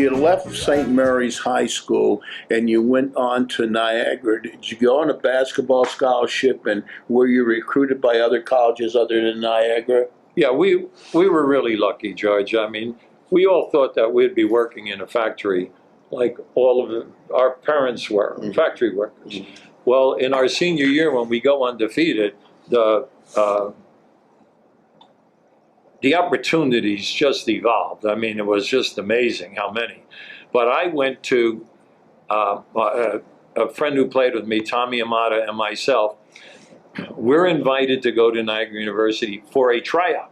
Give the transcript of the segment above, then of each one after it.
you left St. Mary's High School and you went on to Niagara, did you go on a basketball scholarship, and were you recruited by other colleges other than Niagara? Yeah, we were really lucky, George. I mean, we all thought that we'd be working in a factory like all of our parents were, factory workers. Well, in our senior year, when we go undefeated, the opportunities just evolved. I mean, it was just amazing how many. But I went to a friend who played with me, Tommy Amata, and myself. We're invited to go to Niagara University for a tryout.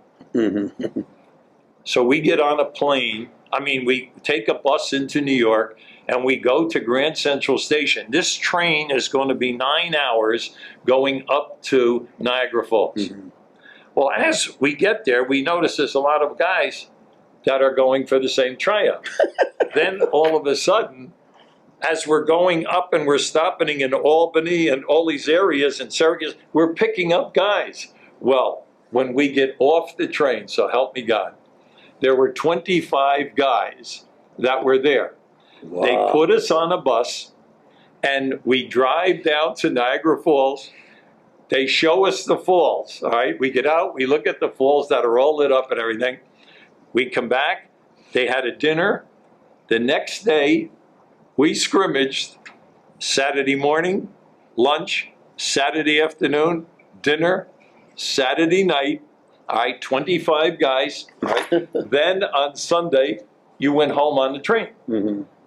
So we get on a plane. I mean, we take a bus into New York, and we go to Grand Central Station. This train is going to be 9 hours going up to Niagara Falls. Well, as we get there, we notice there's a lot of guys that are going for the same tryout. Then all of a sudden, as we're going up and we're stopping in Albany and all these areas and Syracuse, we're picking up guys. Well, when we get off the train, so help me God, there were 25 guys that were there. Wow. They put us on a bus, and we drive down to Niagara Falls. They show us the falls, all right? We get out, we look at the falls that are all lit up and everything. We come back, they had a dinner. The next day, we scrimmaged Saturday morning, lunch, Saturday afternoon, dinner, Saturday night, all right, 25 guys, right? Then on Sunday, you went home on the train.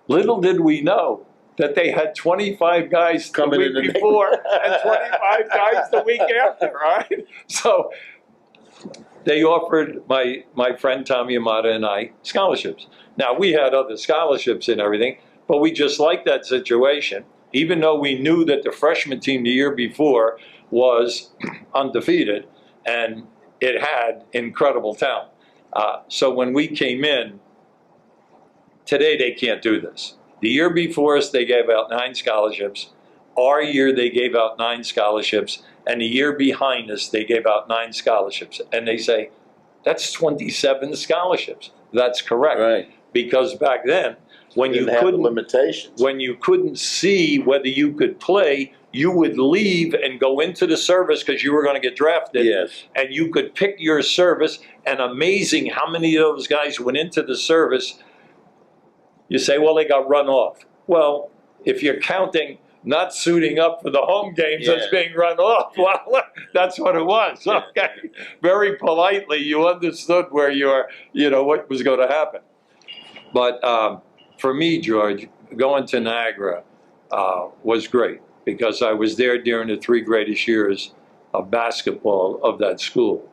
Little did we know that they had 25 guys coming the week before and 25 guys the week after, right? So they offered my friend Tommy Amata and I scholarships. Now, we had other scholarships and everything, but we just liked that situation, even though we knew that the freshman team the year before was undefeated and it had incredible talent. So when we came in, today they can't do this. The year before us, they gave out 9 scholarships. Our year, they gave out 9 scholarships. And the year behind us, they gave out 9 scholarships. And they say, that's 27 scholarships. That's correct. Right. Because back then, when you couldn't, limitations. When you couldn't see whether you could play, you would leave and go into the service because you were going to get drafted. Yes. And you could pick your service. And amazing how many of those guys went into the service. You say, well, they got run off. Well, if you're counting not suiting up for the home games as being run off, well, that's what it was. Okay. Very politely, you understood where what was going to happen. But for me, George, going to Niagara was great because I was there during the 3 greatest years of basketball of that school.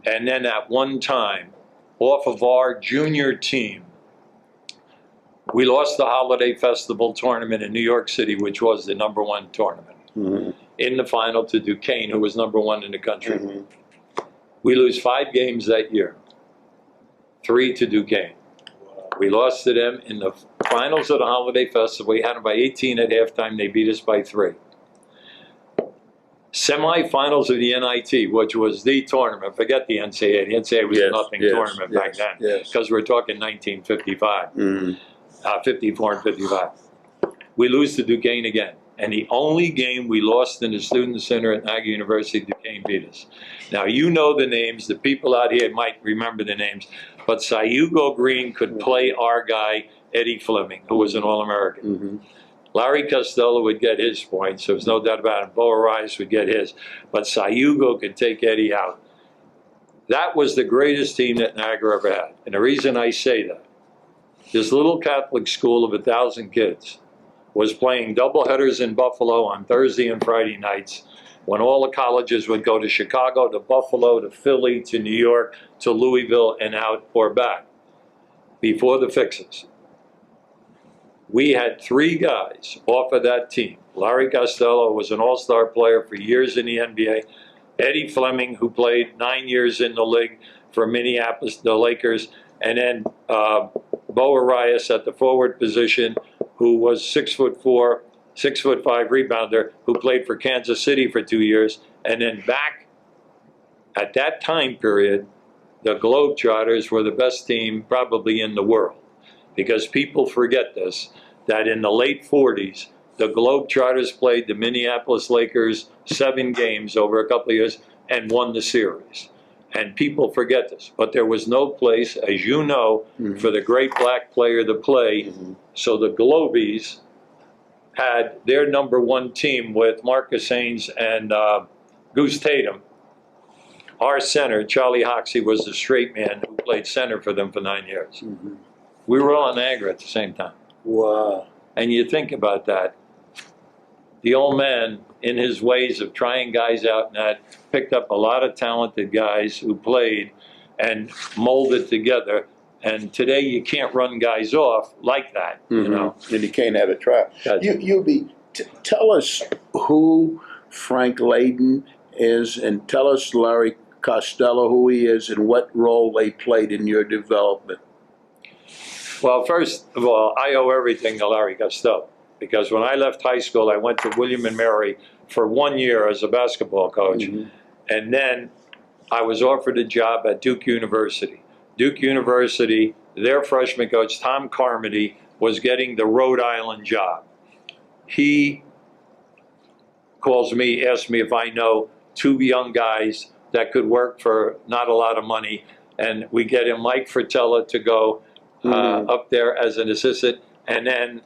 And then at one time, off of our junior team, we lost the Holiday Festival tournament in New York City, which was the #1 tournament, in the final to Duquesne, who was #1 in the country. We lose 5 games that year, 3 to Duquesne. We lost to them in the finals of the Holiday Festival. We had them by 18 at halftime. They beat us by 3. Semifinals of the NIT, which was the tournament. Forget the NCAA. The NCAA was a nothing tournament back then, because we're talking 1955. 54 and 55. We lose to Duquesne again. And the only game we lost in the Student Center at Niagara University, Duquesne beat us. Now, you know the names. The people out here might remember the names. But Sayugo Green could play our guy, Eddie Fleming, who was an All-American. Larry Costello would get his points. There was no doubt about it. Bo Arias would get his. But Sayugo could take Eddie out. That was the greatest team that Niagara ever had. And the reason I say that, this little Catholic school of 1,000 kids was playing doubleheaders in Buffalo on Thursday and Friday nights when all the colleges would go to Chicago, to Buffalo, to Philly, to New York, to Louisville, and out or back before the fixes. We had 3 guys off of that team. Larry Costello was an all-star player for years in the NBA. Eddie Fleming, who played 9 years in the league for Minneapolis, the Lakers, and then Bo Arias at the forward position, who was 6'4", 6'5" rebounder, who played for Kansas City for 2 years, and then back at that time period, the Globetrotters were the best team probably in the world. because people forget this, that in the late 40s, the Globetrotters played the Minneapolis Lakers 7 games over a couple of years and won the series. And people forget this. But there was no place, as you know, for the great black player to play. So the Globies had their #1 team with Marcus Haynes and Goose Tatum. Our center, Charlie Hoxie, was the straight man who played center for them for 9 years. We were all in Niagara at the same time. Wow. And you think about that. The old man, in his ways of trying guys out and that, picked up a lot of talented guys who played and molded together. And today you can't run guys off like that, you know. And you can't have a trap. Hubie, tell us who Frank Layden is, and tell us Larry Costello who he is and what role they played in your development. Well, first of all, I owe everything to Larry Costello, because when I left high school, I went to William and Mary for 1 year as a basketball coach. And then I was offered a job at Duke University. Duke University, their freshman coach, Tom Carmody, was getting the Rhode Island job. He calls me, asks me if I know 2 young guys that could work for not a lot of money. And we get him Mike Fratello to go up there as an assistant. And then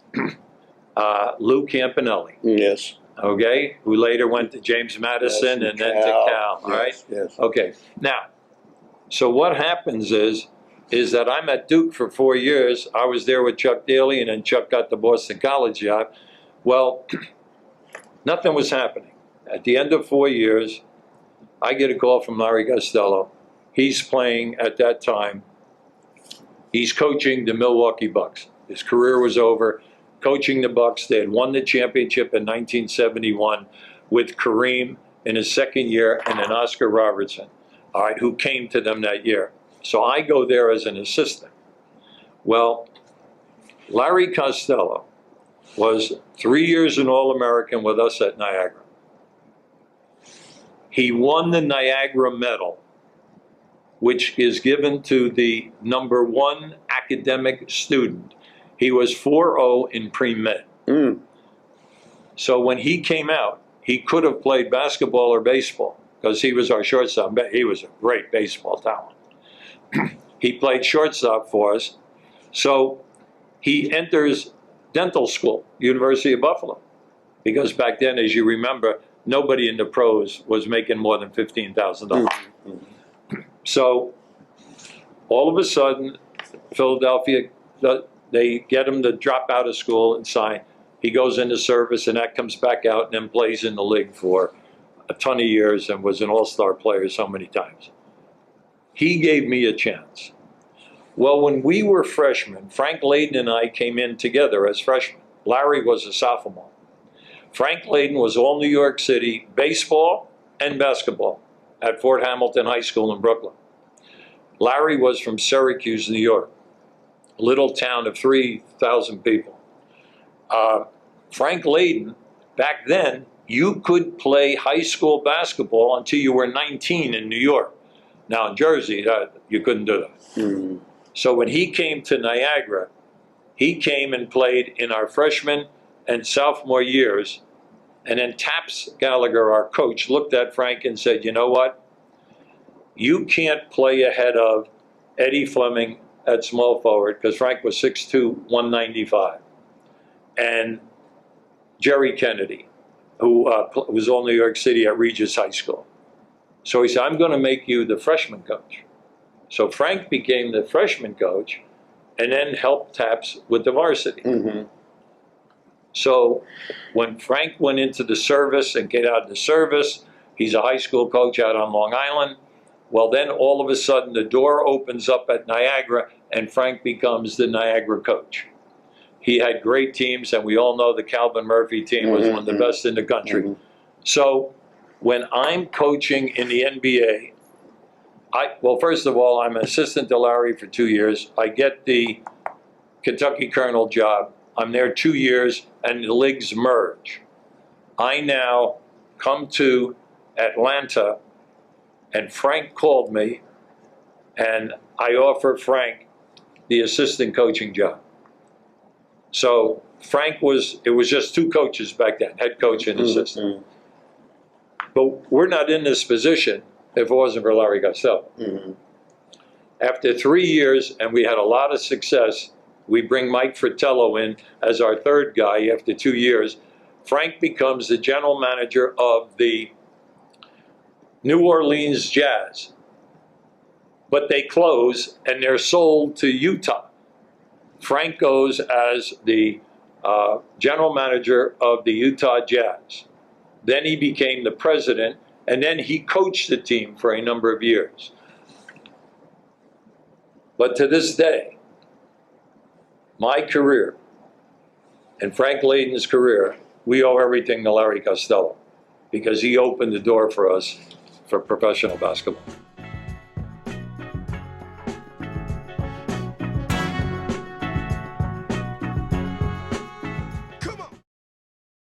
Lou Campanelli. Yes. Okay, who later went to James Madison and then to Cal, all right? Yes. Okay, now, so what happens is that I'm at Duke for 4 years. I was there with Chuck Daly, and then Chuck got the Boston College job. Well, nothing was happening. At the end of 4 years, I get a call from Larry Costello. He's playing at that time. He's coaching the Milwaukee Bucks. His career was over. Coaching the Bucks, they had won the championship in 1971 with Kareem in his second year and then Oscar Robertson, all right, who came to them that year. So I go there as an assistant. Well, Larry Costello was 3 years an All-American with us at Niagara. He won the Niagara Medal, which is given to the #1 academic student. He was 4.0 in pre-med. So when he came out, he could have played basketball or baseball because he was our shortstop. He was a great baseball talent. He played shortstop for us. So he enters dental school, University of Buffalo, because back then, as you remember, nobody in the pros was making more than $15,000. So all of a sudden, Philadelphia, they get him to drop out of school and sign. He goes into service, and that comes back out and then plays in the league for a ton of years and was an all-star player so many times. He gave me a chance. Well, when we were freshmen, Frank Layden and I came in together as freshmen. Larry was a sophomore. Frank Layden was all New York City baseball and basketball at Fort Hamilton High School in Brooklyn. Larry was from Syracuse, New York, a little town of 3,000 people. Frank Layden, back then, you could play high school basketball until you were 19 in New York. Now in Jersey, you couldn't do that. So when he came to Niagara, he came and played in our freshman and sophomore years. And then Taps Gallagher, our coach, looked at Frank and said, you know what? You can't play ahead of Eddie Fleming at small forward, because Frank was 6'2", 195. And Jerry Kennedy, who was all New York City at Regis High School. So he said, I'm going to make you the freshman coach. So Frank became the freshman coach and then helped Taps with the varsity. So when Frank went into the service and get out of the service, he's a high school coach out on Long Island. Well, then all of a sudden the door opens up at Niagara and Frank becomes the Niagara coach. He had great teams, and we all know the Calvin Murphy team was one of the best in the country. So when I'm coaching in the NBA, well, first of all, I'm an assistant to Larry for 2 years. I get the Kentucky Colonel job. I'm there 2 years, and the leagues merge. I now come to Atlanta, and Frank called me, and I offer Frank the assistant coaching job. So Frank it was just two coaches back then, head coach and assistant. But we're not in this position if it wasn't for Larry Costello. After 3 years, and we had a lot of success, we bring Mike Fratello in as our third guy after 2 years. Frank becomes the general manager of the New Orleans Jazz. But they close and they're sold to Utah. Frank goes as the general manager of the Utah Jazz. Then he became the president, and then he coached the team for a number of years. But to this day, my career and Frank Layden's career, we owe everything to Larry Costello because he opened the door for us for professional basketball.